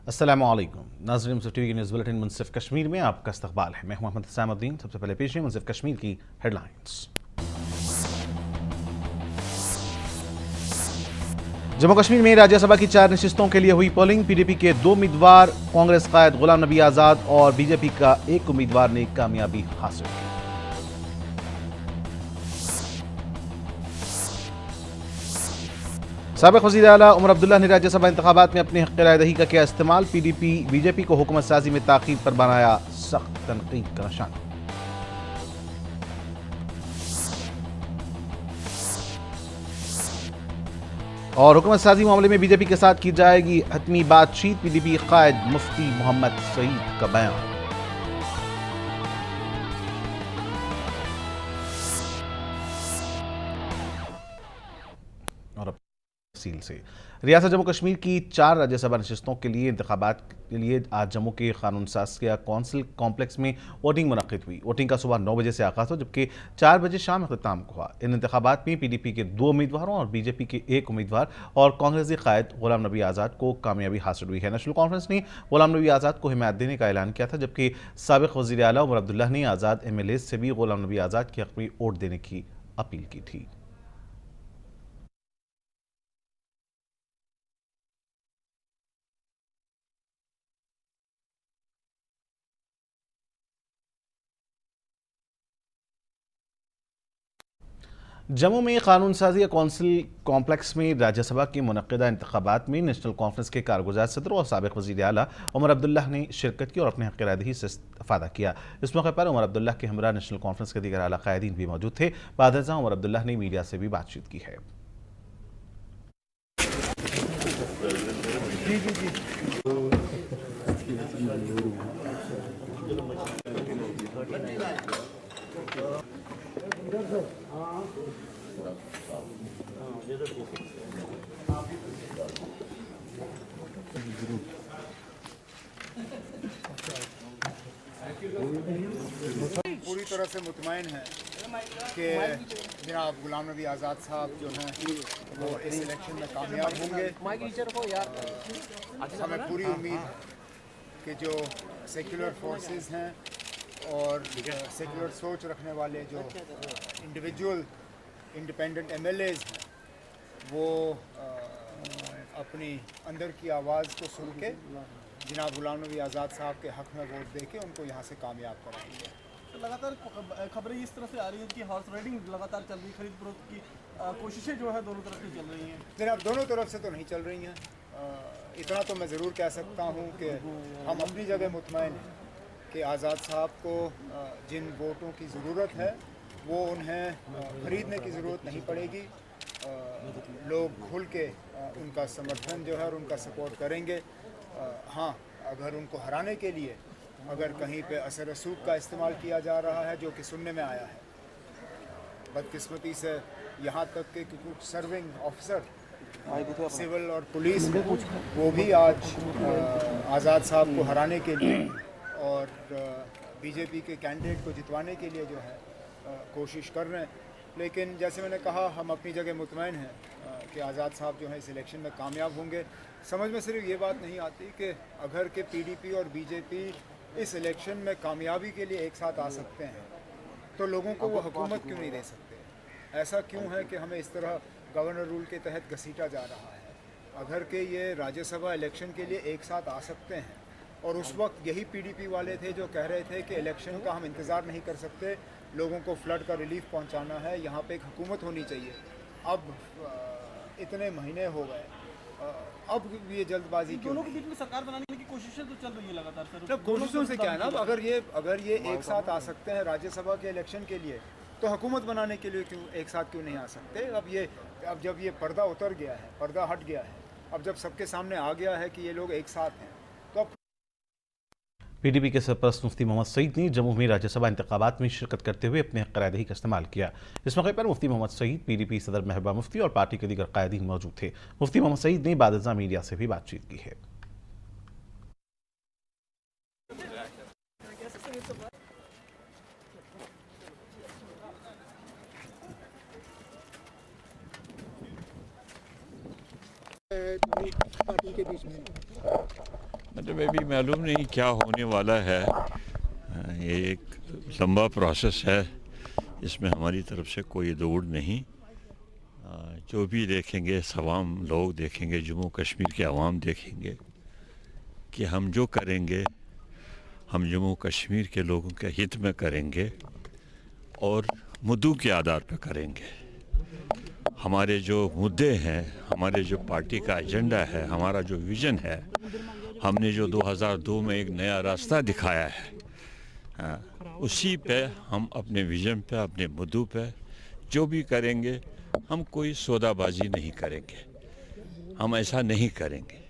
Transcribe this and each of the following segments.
अस्सलामुअलैकुम नाज़रीन, मुंसिफ टीवी की न्यूज़ बुलेटिन मुंसिफ कश्मीर में आपका इस्तकबाल है। मैं हूं मोहम्मद हुसैन। सबसे पहले पेश है मुंसिफ कश्मीर की हेडलाइंस। जम्मू कश्मीर में राज्यसभा की 4 नशिस्तों के लिए हुई पोलिंग। पीडीपी के 2 उम्मीदवार, कांग्रेस कायद गुलाम नबी आज़ाद और बीजेपी का एक उम्मीदवार ने कामयाबी हासिल की। साबिक वज़ीर आला उमर अब्दुल्ला ने राज्यसभा इंतखाबात में अपनी हक़ राय दही का किया इस्तेमाल। पीडीपी बीजेपी को हुकूमत साजी में ताख़ीर पर बनाया सख्त तनकीद का निशाना। और हुकूमत साजी मामले में बीजेपी के साथ की जाएगी हतमी बातचीत। पीडीपी कायद मुफ्ती मोहम्मद सईद का बयान। और अब तफसील से रियासत जम्मू कश्मीर की 4 राज्यसभा नशिस्तों के लिए इंतखाबात के लिए आज जम्मू के कानून साज़िया कौंसिल कॉम्प्लेक्स में वोटिंग मुनक़िद हुई। वोटिंग का सुबह 9 बजे से आगाज़ हुआ, जबकि 4 बजे शाम अख्ताम हुआ। इन इंतखाबात में पीडीपी के 2 उम्मीदवारों और बीजेपी के एक उम्मीदवार और कांग्रेसी कायद गुलाम नबी आज़ाद को कामयाबी हासिल हुई है। नेशनल कॉन्फ्रेंस ने गुलाम नबी आज़ाद को हिमायत देने का ऐलान किया था, जबकि साबिक वज़ीर आला उमर अब्दुल्ला ने आज़ाद एमएलए से भी गुलाम नबी आज़ाद के हक़ में वोट देने की अपील की थी। जम्मू में कानून साज़िया कौंसिल कॉम्प्लेक्स में राज्यसभा के मुनक़्क़िदा इंतखाबात में नेशनल कॉन्फ्रेंस के कारगुज़ार सदर और साबिक़ वज़ीर आला उमर अब्दुल्ला ने शिरकत की और अपने हक़ राय दही से इस्तिफ़ादा किया। इस मौके पर उमर अब्दुल्ला के हमरा नेशनल कॉन्फ्रेंस के दीगर आला क़ायदीन भी मौजूद थे। बादशाह उमर अब्दुल्ला ने मीडिया से भी बातचीत की है। पूरी तरह से मुतमईन है कि जनाब गुलाम नबी आज़ाद साहब जो हैं वो इस इलेक्शन में कामयाब होंगे। हमें पूरी उम्मीद है कि जो सेक्युलर फोर्सेस हैं और सेक्युलर सोच रखने वाले जो इंडिविजुअल इंडिपेंडेंट एमएलएज हैं वो अपनी अंदर की आवाज़ को सुन के जनाब गुलाम नबी आज़ाद साहब के हक़ में वोट दे के उनको यहाँ से कामयाब कराएंगे। लगातार खबरें इस तरह से आ रही हैं कि हॉर्स राइडिंग लगातार चल रही है, खरीद फरोख्त की कोशिशें जो है दोनों तरफ से चल रही हैं। जनाब दोनों तरफ से तो नहीं चल रही हैं। इतना तो मैं ज़रूर कह सकता हूँ कि हम अपनी जगह मुतमईन हैं कि आज़ाद साहब को जिन वोटों की ज़रूरत है वो उन्हें खरीदने की ज़रूरत नहीं पड़ेगी। लोग खुल के उनका समर्थन जो है और उनका सपोर्ट करेंगे। हाँ, अगर उनको हराने के लिए अगर कहीं पे असर रसूख का इस्तेमाल किया जा रहा है, जो कि सुनने में आया है, बदकिस्मती से यहाँ तक कि कुछ सर्विंग ऑफिसर सिविल और पुलिस में वो भी आज आज़ाद साहब को हराने के लिए और बीजेपी के कैंडिडेट को जितवाने के लिए जो है कोशिश कर रहे हैं। लेकिन जैसे मैंने कहा, हम अपनी जगह मुतमईन हैं कि आज़ाद साहब जो है इस इलेक्शन में कामयाब होंगे। समझ में सिर्फ ये बात नहीं आती कि अगर के पीडीपी और बीजेपी इस इलेक्शन में कामयाबी के लिए एक साथ आ सकते हैं तो लोगों को वो हुकूमत क्यों नहीं दे सकते? ऐसा क्यों है कि हमें इस तरह गवर्नर रूल के तहत घसीटा जा रहा है? अगर के ये राज्यसभा इलेक्शन के लिए एक साथ आ सकते हैं और उस वक्त यही पीडीपी वाले थे जो कह रहे थे कि इलेक्शन का हम इंतज़ार नहीं कर सकते, लोगों को फ्लड का रिलीफ पहुंचाना है, यहाँ पे एक हुकूमत होनी चाहिए। अब इतने महीने हो गए, अब ये जल्दबाजी क्यों? दोनों के बीच में सरकार बनाने की कोशिशें तो चल रही है लगातार सर। मतलब कोशिशों से क्या है ना, अगर ये एक साथ आ सकते हैं राज्यसभा के इलेक्शन के लिए तो हुकूमत बनाने के लिए क्यों एक साथ क्यों नहीं आ सकते? अब जब ये पर्दा उतर गया है, पर्दा हट गया है, अब जब सबके सामने आ गया है कि ये लोग एक साथ हैं तो अब पीडीपी के सरपरस्त मुफ्ती मोहम्मद सईद ने जम्मू में राज्यसभा इंतखाबात में शिरकत करते हुए अपने हक़ राय दही का इस्तेमाल किया। इस मौके पर मुफ्ती मोहम्मद सईद, पीडीपी सदर महबूबा मुफ्ती और पार्टी के दीगर क़ायदीन मौजूद थे। मुफ्ती मोहम्मद सईद ने बादशाह मीडिया से भी बातचीत की है। पार्टी के बीच में मतलब अभी मालूम नहीं क्या होने वाला है। ये एक लंबा प्रोसेस है, इसमें हमारी तरफ से कोई दौड़ नहीं। जो भी देखेंगे तमाम लोग देखेंगे, जम्मू कश्मीर के अवाम देखेंगे कि हम जो करेंगे हम जम्मू कश्मीर के लोगों के हित में करेंगे और मुद्दों के आधार पर करेंगे। हमारे जो मुद्दे हैं, हमारे जो पार्टी का एजेंडा है, हमारा जो विज़न है, हमने जो 2002 में एक नया रास्ता दिखाया है, उसी पे हम अपने विज़न पे, अपने मुद्दों पे जो भी करेंगे, हम कोई सौदाबाजी नहीं करेंगे, हम ऐसा नहीं करेंगे।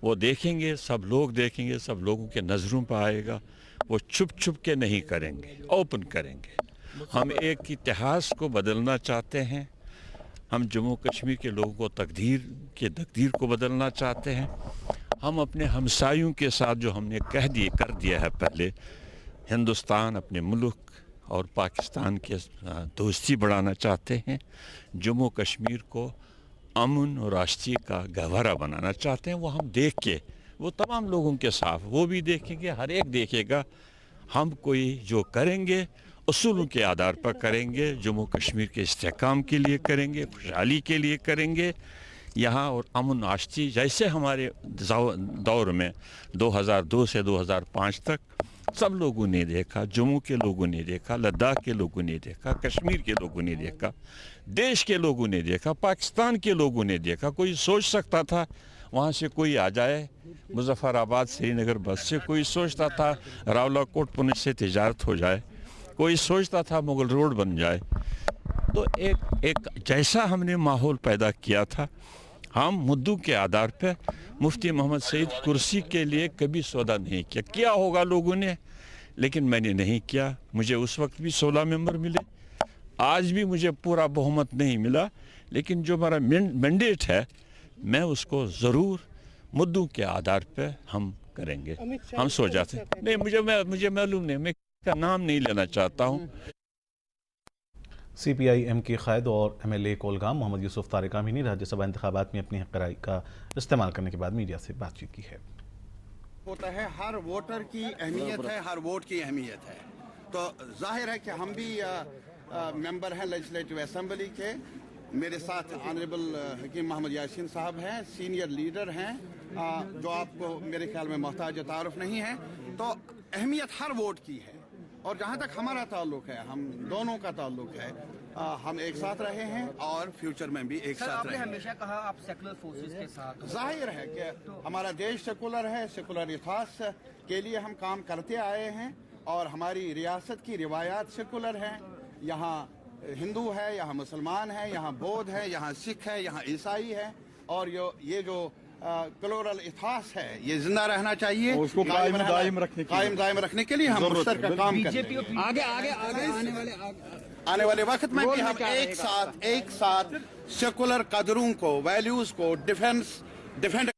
वो देखेंगे, सब लोग देखेंगे, सब लोगों के नज़रों पर आएगा। वो छुप छुप के नहीं करेंगे, ओपन करेंगे। हम एक इतिहास को बदलना चाहते हैं। हम जम्मू कश्मीर के लोगों को तकदीर को बदलना चाहते हैं। हम अपने हमसायों के साथ जो हमने कर दिया है पहले, हिंदुस्तान अपने मुल्क और पाकिस्तान के दोस्ती बढ़ाना चाहते हैं। जम्मू कश्मीर को अमन और राष्ट्रीय का गहवारा बनाना चाहते हैं। वो हम देख के, वो तमाम लोगों के साथ वो भी देखेंगे, हर एक देखेगा। हम कोई जो करेंगे उसूलों के आधार पर करेंगे, जम्मू कश्मीर के इस्तेहकाम के लिए करेंगे, खुशहाली के लिए करेंगे यहाँ। और अमन राष्ट्रीय जैसे हमारे दौर में 2002 से 2005 तक सब लोगों ने देखा, जम्मू के लोगों ने देखा, लद्दाख के लोगों ने देखा, कश्मीर के लोगों ने देखा, देश के लोगों ने देखा, पाकिस्तान के लोगों ने देखा। कोई सोच सकता था वहाँ से कोई आ जाए, मुजफ्फराबाद श्रीनगर बस से, कोई सोचता था रावलाकोट पुणे से तिजारत हो जाए, कोई सोचता था मुगल रोड बन जाए। तो एक जैसा हमने माहौल पैदा किया था, हम मुद्दों के आधार पर मुफ्ती मोहम्मद सईद कुर्सी के लिए कभी सौदा नहीं किया होगा लोगों ने, लेकिन मैंने नहीं किया। मुझे उस वक्त भी 16 मेंबर मिले, आज भी मुझे पूरा बहुमत नहीं मिला, लेकिन जो हमारा मैंडेट है मैं उसको ज़रूर मुद्दों के आधार पर हम करेंगे। हम सो जाते नहीं, मुझे मालूम नहीं, मैं का नाम नहीं लेना चाहता हूँ। CPI-M के क़ायद और MLA कोलगाम मोहम्मद यूसुफ तारिक आमीनी राज्यसभा इंतखाबात में अपनी हक़ राय का इस्तेमाल करने के बाद मीडिया से बातचीत की है। होता है, हर वोटर की अहमियत है, हर वोट की अहमियत है। तो जाहिर है कि हम भी मेंबर हैं लेजिस्लेटिव असेंबली के। मेरे साथ ऑनरेबल हकीम मोहम्मद यासीन साहब हैं, सीनियर लीडर हैं, जो आपको मेरे ख्याल में मोहताज तारुफ नहीं है। तो अहमियत हर वोट की है। और जहाँ तक हमारा ताल्लुक है, हम दोनों का ताल्लुक है, हम एक साथ रहे हैं और फ्यूचर में भी एक साथ रहेंगे। हमेशा कहा आप सेकुलर फोर्सेस के साथ। जाहिर है कि हमारा देश सेकुलर है, सेकुलर इतिहास के लिए हम काम करते आए हैं और हमारी रियासत की रिवायात सेकुलर हैं। यहाँ हिंदू है, यहाँ मुसलमान है, यहाँ बौद्ध है, यहाँ सिख है, यहाँ ईसाई है। और ये जो कलोरल इतिहास है, ये जिंदा रहना चाहिए। उसको कायम दायम रखने के लिए हम मुश्तरका काम करते हैं। आने वाले वक्त में भी हम एक साथ सेकुलर कदरों को, वैल्यूज को डिफेंड।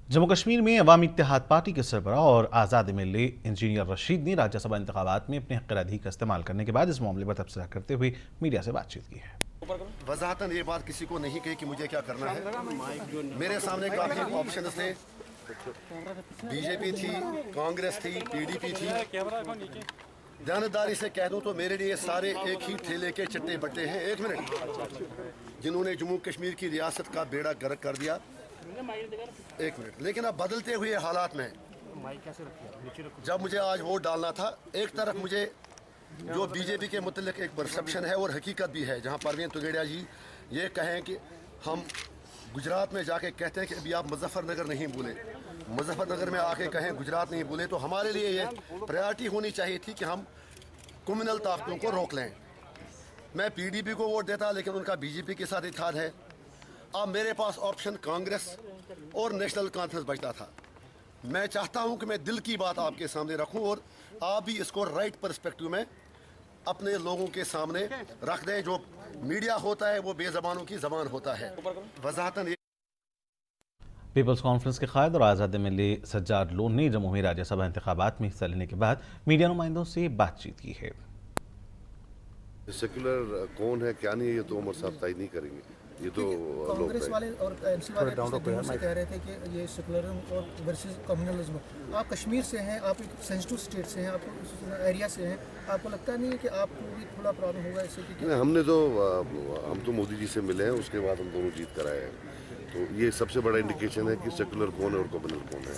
जम्मू कश्मीर में अवामी इत्तेहाद पार्टी के सरबराह और आज़ाद MLA इंजीनियर रशीद ने राज्यसभा इंतखाबात में अपने हक़-ए-राय का इस्तेमाल करने के बाद इस मामले पर तबसरा करते हुए मीडिया से बातचीत की है। वज़ाहतन ये बात किसी को नहीं कही कि मुझे क्या करना है। मेरे सामने काफ़ी ऑप्शन थे, BJP थी, कांग्रेस थी, PDP थी। ध्यानदारी से कह दूं तो मेरे लिए सारे एक ही ठेले के चट्टे बट्टे हैं। एक मिनट, जिन्होंने जम्मू कश्मीर की रियासत का बेड़ा गर्क कर दिया। एक मिनट, लेकिन अब बदलते हुए हालात में जब मुझे आज वोट डालना था, एक तरफ मुझे जो BJP के मुतल्लिक एक परसेप्शन है और हकीकत भी है, जहां परवीन तुगेड़िया जी ये कहें कि हम गुजरात में जाके कहते हैं कि अभी आप मुजफ्फरनगर नहीं भूले, मुजफ्फरनगर में आके कहें गुजरात नहीं भूले, तो हमारे लिए ये प्रायोरिटी होनी चाहिए थी कि हम कम्युनल ताकतों को रोक लें। मैं PDP को वोट देता, लेकिन उनका BJP के साथ इत्तेहाद है। अब मेरे पास ऑप्शन कांग्रेस और नेशनल कॉन्फ्रेंस बचता था। मैं चाहता हूं कि मैं दिल की बात आपके सामने रखूं और आप भी इसको राइट पर्सपेक्टिव में अपने लोगों के सामने रख दें। जो मीडिया होता है वो बेज़बानों की ज़बान होता है। वज़ाहतन पीपल्स कॉन्फ्रेंस के क़ायद और आज़ाद MLA सज्जाद लोन ने जम्मू में राज्यसभा इंतखाबात में हिस्सा लेने के बाद मीडिया नुमाइंदों से बातचीत की है। सेकुलर कौन है क्या नहीं, ये तो उमर साहब तय नहीं करेंगे। ये तो कांग्रेस लोग वाले और एमसी वाले पिछले दिनों से कह रहे थे कि ये सेकुलरिज्म और वर्सेस कम्युनलिज्म। आप कश्मीर से हैं, आप एक सेंसिटिव स्टेट से हैं, आप उस एरिया से हैं, आपको लगता नहीं है कि आपको भी थोड़ा प्रॉब्लम होगा इससे कि हम तो मोदी जी से मिले हैं, उसके बाद हम दोनों जीत कर आए हैं, तो ये सबसे बड़ा इंडिकेशन है कि सेकुलर कौन है और कम्युनल कौन है।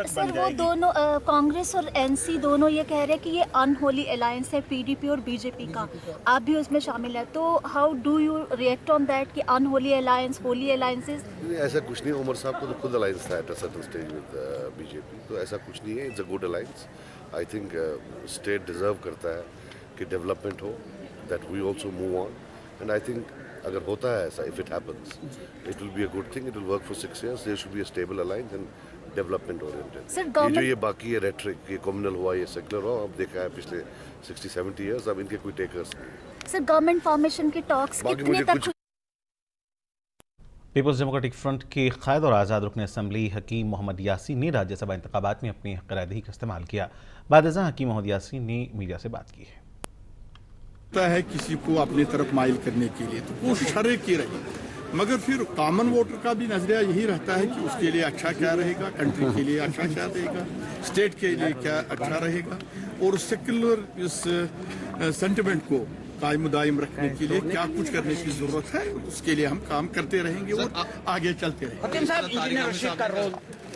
सर वो दोनों कांग्रेस और एनसी दोनों ये कह रहे हैं कि ये अनहोली अलायंस है पीडीपी और बीजेपी का, आप भी उसमें शामिल है, तो how do you react on that कि अनहोली अलायंस होली अलायंसेस? ऐसा कुछ नहीं, उमर साहब को तो खुद अलायंस था at a certain stage with BJP, तो ऐसा कुछ नहीं है। It's a good alliance. I think state deserve करता है कि डेवलपमेंट हो, that we also move on, and I think अगर होता है ऐसा, if it happens, it will be a good thing, it will work for 6 years, there should be a stable alliance and development oriented. ये बाकी है rhetoric, ये communal हुआ, ये सेकुलर हुआ, अब देखा है पिछले 60-70 years, अब इनके कोई टेकर्स नहीं। सर गवर्नमेंट फॉर्मेशन के टॉक्स कितने तक? पीपल्स डेमोक्रेटिक फ्रंट के कायद और आज़ाद रुकन असम्बली हकीम मोहम्मद यासीन ने राज्यसभा इंतखाबात में अपनी हक़-ए-रदही का इस्तेमाल किया। बाद-ए-ज़ां हकीम मोहम्मद यासीन ने मीडिया से बात की है। है किसी को अपनी तरफ माइल करने के लिए तो कोशिश हर एक की रही, मगर फिर कॉमन वोटर का भी नजरिया यही रहता है कि उसके लिए अच्छा क्या रहेगा, कंट्री के लिए अच्छा क्या रहेगा, स्टेट के लिए क्या अच्छा रहेगा, और सेक्युलर इस सेंटिमेंट को कायम दायम रखने के लिए क्या कुछ करने की जरूरत है, उसके लिए हम काम करते रहेंगे और आगे चलते रहेंगे।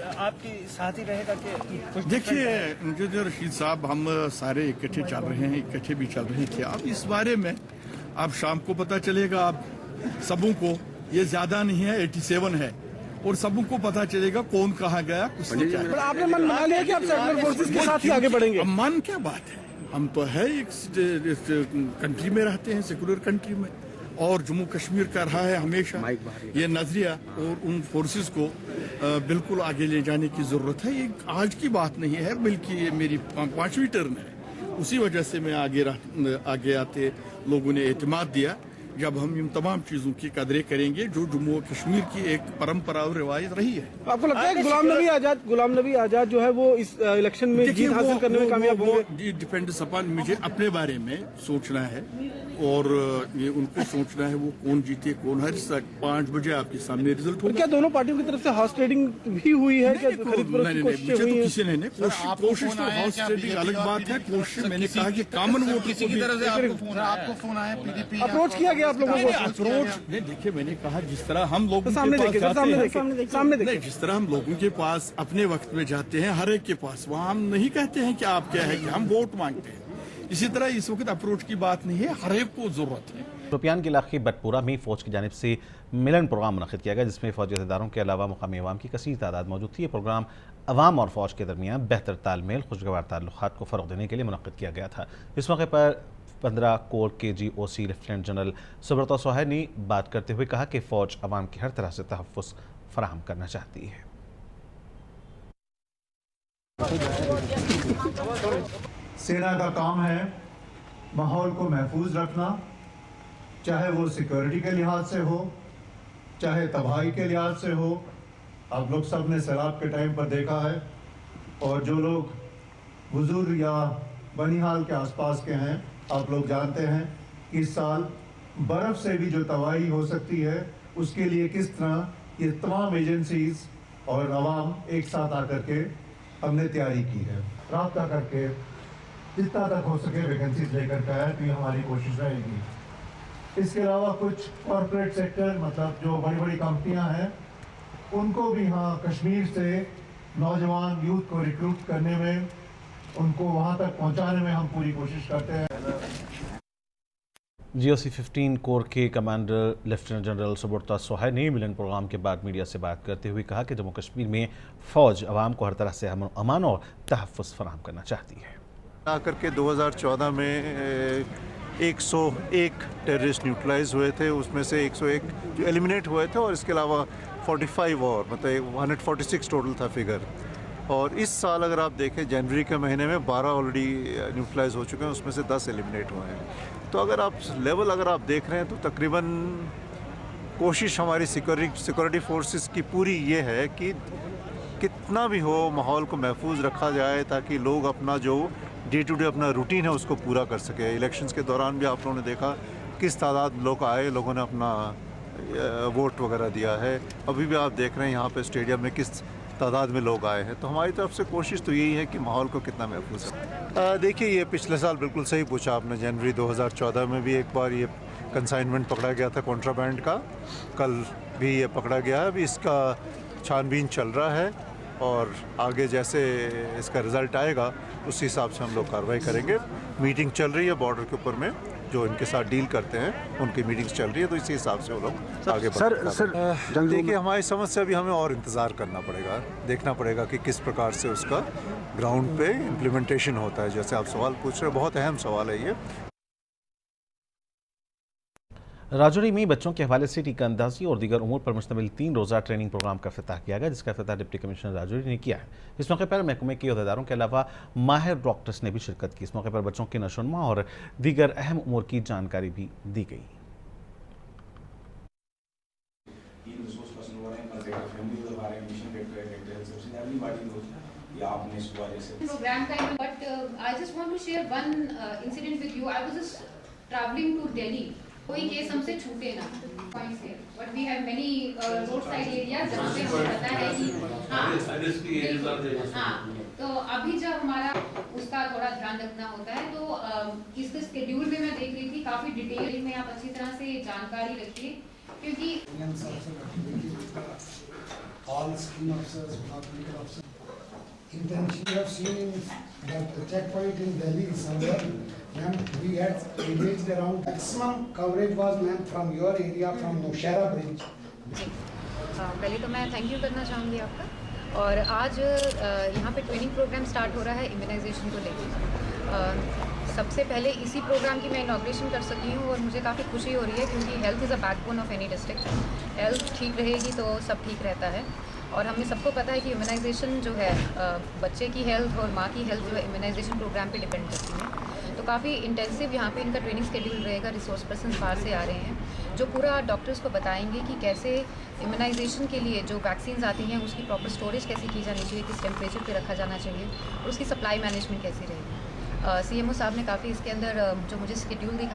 आपकी साथ ही रहेगा कि देखिए इंजीनियर रशीद साहब, हम सारे इकट्ठे चल रहे हैं, इकट्ठे भी चल रहे थे। अब इस बारे में अब शाम को पता चलेगा, अब सबों को ये ज्यादा नहीं है, 87 है, और सबों को पता चलेगा कौन कहाँ गया, किसने क्या। पर आपने मन बना लिया कि आप सेकुलर फोर्सेस के साथ ही आगे बढ़ेंगे? अब मन क्या बात है, हम तो है एक कंट्री में रहते हैं, सेकुलर कंट्री में, और जम्मू कश्मीर का रहा है हमेशा ये नजरिया, और उन फोर्सेस को बिल्कुल आगे ले जाने की जरूरत है। ये आज की बात नहीं है, बल्कि ये मेरी 5वीं टर्न है। उसी वजह से मैं आगे आते लोगों ने एतमाद दिया, जब हम इन तमाम चीजों की कदरें करेंगे जो जम्मू और कश्मीर की एक परंपरा और रिवायत रही है। आपको लगता है गुलाम नबी आजाद जो है वो इस इलेक्शन में जीत हासिल करने में कामयाब होंगे? डिपेंड्स अपॉन मुझे अपने बारे में सोचना है, और ये उनको सोचना है वो कौन जीते कौन हारे। 5 बजे आपके सामने रिजल्ट होगा। क्या दोनों पार्टियों की तरफ से हॉर्स ट्रेडिंग भी हुई है? मुझे तो किसी ने कोशिश तो हॉर्स ट्रेडिंग अलग बात है, कोशिश मैंने कहा कि कॉमन वोट की तरफ से आपको फोन आया, पीडीपी अप्रोच किया गया आप लोगों को? अप्रोच नहीं, देखिए मैंने कहा जिस तरह हम लोगों के सामने पास जिस तरह हम लोगों के पास अपने वक्त में जाते हैं, हर एक के पास, वहाँ हम नहीं कहते हैं कि आप क्या है, कि हम वोट मांगते हैं। इसी तरह इस वक्त अप्रोच की बात नहीं है, हर एक को जरूरत है। शोपियान के इलाके बटपुरा में फौज की जानिब से मिलन प्रोग्राम मुनक़िद किया गया, जिसमें फौजी अहदेदारों के अलावा मुकामी अवाम की कसीर तादाद मौजूद थी। ये प्रोग्राम अवाम और फौज के दरमियान बेहतर तालमेल, खुशगवार ताल्लुकात को फ़रोग़ देने के लिए मुनक़िद किया गया था। इस मौके पर 15 कोर के GOC लेफ्टिनेंट जनरल सुब्रता सोहाय ने बात करते हुए कहा कि फ़ौज अवाम की हर तरह से तहफ़्फ़ुज़ फराहम करना चाहती है। सेना का काम है माहौल को महफूज रखना, चाहे वो सिक्योरिटी के लिहाज से हो, चाहे तबाही के लिहाज से हो। आप लोग सब ने सैलाब के टाइम पर देखा है, और जो लोग बुजुर्ग या बनिहाल के आसपास के हैं, आप लोग जानते हैं कि इस साल बर्फ़ से भी जो तबाही हो सकती है, उसके लिए किस तरह ये तमाम एजेंसीज और अवाम एक साथ आकर के हमने तैयारी की है। राब्ता करके जितना तक हो सके वैकेंसीज लेकर के आए, तो ये हमारी कोशिश रहेगी। इसके अलावा कुछ कॉरपोरेट सेक्टर, मतलब जो बड़ी बड़ी कंपनियां हैं, उनको भी यहाँ कश्मीर से नौजवान यूथ को रिक्रूट करने में, उनको वहाँ तक पहुँचाने में हम पूरी कोशिश करते हैं। GOC 15 कोर के कमांडर लेफ्टिनेंट जनरल सुब्रता सोहाय ने मिलन प्रोग्राम के बाद मीडिया से बात करते हुए कहा कि जम्मू कश्मीर में फ़ौज अवाम को हर तरह से अमान और तहफ़्फ़ुज़ फराहम करना चाहती है। आकर के 2014 में 101 टेररिस्ट न्यूट्रलाइज हुए थे, उसमें से 101 जो एलिमिनेट हुए थे, और इसके अलावा 45 और मतलब 146 टोटल था फिगर। और इस साल अगर आप देखें जनवरी के महीने में 12 ऑलरेडी न्यूट्रलाइज हो चुके हैं, उसमें से 10 एलिमिनेट हुए हैं। तो अगर आप लेवल अगर आप देख रहे हैं तो तकरीबन कोशिश हमारी सिक्योरिटी फोर्सेस की पूरी ये है कि कितना भी हो माहौल को महफूज रखा जाए, ताकि लोग अपना जो डे टू डे अपना रूटीन है उसको पूरा कर सके। इलेक्शंस के दौरान भी आप लोगों ने देखा किस तादाद लोग आए, लोगों ने अपना वोट वगैरह दिया है। अभी भी आप देख रहे हैं यहाँ पे स्टेडियम में किस तादाद में लोग आए हैं। तो हमारी तरफ से कोशिश तो यही है कि माहौल को कितना महफूज है। देखिए, ये पिछले साल बिल्कुल सही पूछा आपने, जनवरी 2014 में भी एक बार ये कंसाइनमेंट पकड़ा गया था कॉन्ट्राबैंड का, कल भी ये पकड़ा गया है। अभी इसका छानबीन चल रहा है और आगे जैसे इसका रिज़ल्ट आएगा उस हिसाब से हम लोग कार्रवाई करेंगे। मीटिंग चल रही है बॉर्डर के ऊपर में, जो इनके साथ डील करते हैं उनकी मीटिंग्स चल रही है, तो इसी हिसाब से वो लोग आगे बढ़ेंगे। देखिए, हमारी समझ से अभी हमें और इंतज़ार करना पड़ेगा, देखना पड़ेगा कि किस प्रकार से उसका ग्राउंड पे इम्प्लीमेंटेशन होता है। जैसे आप सवाल पूछ रहे हैं, बहुत अहम सवाल है ये। राजौरी में बच्चों के हवाले से टीका अंदाजी और दीगर उमूर पर मुश्तमिल 3 रोज़ा ट्रेनिंग प्रोग्राम का इफ्तिताह किया गया, जिसका इफ्तिताह डिप्टी कमिश्नर राजौरी ने किया है। इस मौके पर महकमे के अहदेदारों के अलावा माहिर डॉक्टर्स ने भी शिरकत की। इस मौके पर बच्चों की नशोनुमा और दीगर अहम उमूर की जानकारी भी दी गई। प्रोग्राम का but I just want to share one incident with you. I was just travelling to Delhi, कोई केस हमसे छूटे ना पॉइंट्स है, but we have many road side areas जहाँ पे हमें पता है कि हाँ, तो अभी जब हमारा उसका थोड़ा ध्यान रखना होता है, तो इसके स्केड्यूल में मैं देख रही थी काफ़ी डिटेल में आप अच्छी तरह से जानकारी रखिए, क्योंकि Intention we have seen that the checkpoint in Delhi somewhere, ma'am, we had engaged around maximum coverage was ma'am from your area from Nowshera bridge. पहले तो मैं थैंक यू करना चाहूँगी आपका, और आज यहाँ पे ट्रेनिंग प्रोग्राम स्टार्ट हो रहा है इम्यूनाइजेशन को लेकर। सबसे पहले इसी प्रोग्राम की मैं इनॉग्रेशन कर सकी हूँ और मुझे काफ़ी खुशी हो रही है, क्योंकि health is a backbone of any district. Health ठीक रहेगी तो सब ठीक रहता है, और हमें सबको पता है कि इम्यूनाइजेशन जो है बच्चे की हेल्थ और माँ की हेल्थ जो है इम्यूनाइजेशन प्रोग्राम पे डिपेंड करती है। तो काफ़ी इंटेंसिव यहाँ पे इनका ट्रेनिंग शेड्यूल रहेगा। रिसोर्स पर्सन बाहर से आ रहे हैं जो पूरा डॉक्टर्स को बताएंगे कि कैसे इम्यूनाइजेशन के लिए जो वैक्सीन आती हैं उसकी प्रॉपर स्टोरेज कैसे की जानी चाहिए, किस टेम्परेचर पे रखा जाना चाहिए, और उसकी सप्लाई मैनेजमेंट कैसी रहेगी। CMO साहब ने काफ़ी इसके अंदर जो मुझे शेड्यूल दिखा।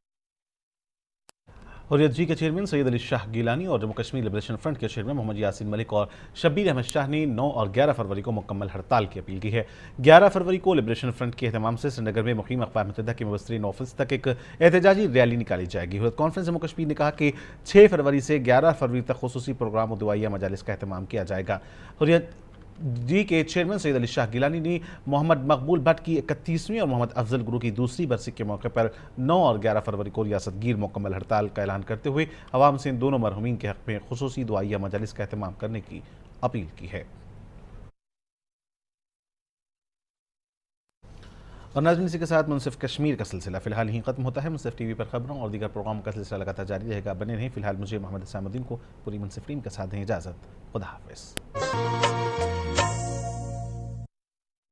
हुर्रियत जी के चेयरमैन सैयद अली शाह गिलानी और जम्मू कश्मीर लिबरेशन फ्रंट के चेयरमैन मोहम्मद यासीन मलिक और शब्बीर अहमद शाह ने 9 और 11 फरवरी को मुकम्मल हड़ताल की अपील की है। 11 फरवरी को लिबरेशन फ्रंट के एहतमाम से श्रीनगर में मुक़ीम अक़वाम मुत्तहिदा के मुबस्सरीन ऑफिस तक एक एहतजाजी रैली निकाली जाएगी। हुर्रियत कॉन्फ्रेंस जम्मू कश्मीर ने कहा कि 6 फरवरी से 11 फरवरी तक खुसूसी प्रोग्राम और दुआइया मजालिस का एहतमाम किया जाएगा। हुर्रियत जी के चेयरमैन सैयद अली शाह गिलानी ने मोहम्मद मकबूल भट्ट की 31वीं और मोहम्मद अफजल गुरु की दूसरी बरसी के मौके पर 9 और 11 फरवरी को रियासत गिर मुकम्मल हड़ताल का ऐलान करते हुए अवाम से इन दोनों मरहूमीन के हक़ में खुसूसी दुआइया मजालिस का एहतमाम करने की अपील की है। और नाज़रीन, इसी के साथ मुनसिफ कश्मीर का सिलसिला फिलहाल यहीं खत्म होता है। मुनसिफ टीवी पर खबरों और दीगर प्रोग्राम का सिलसिला लगातार जारी रहेगा। बने रहें। फिलहाल मुझे मोहम्मद इस्लामुद्दीन को पूरी मुनसिफ टीम के साथ दें इजाज़त। खुदा हाफ़िज़।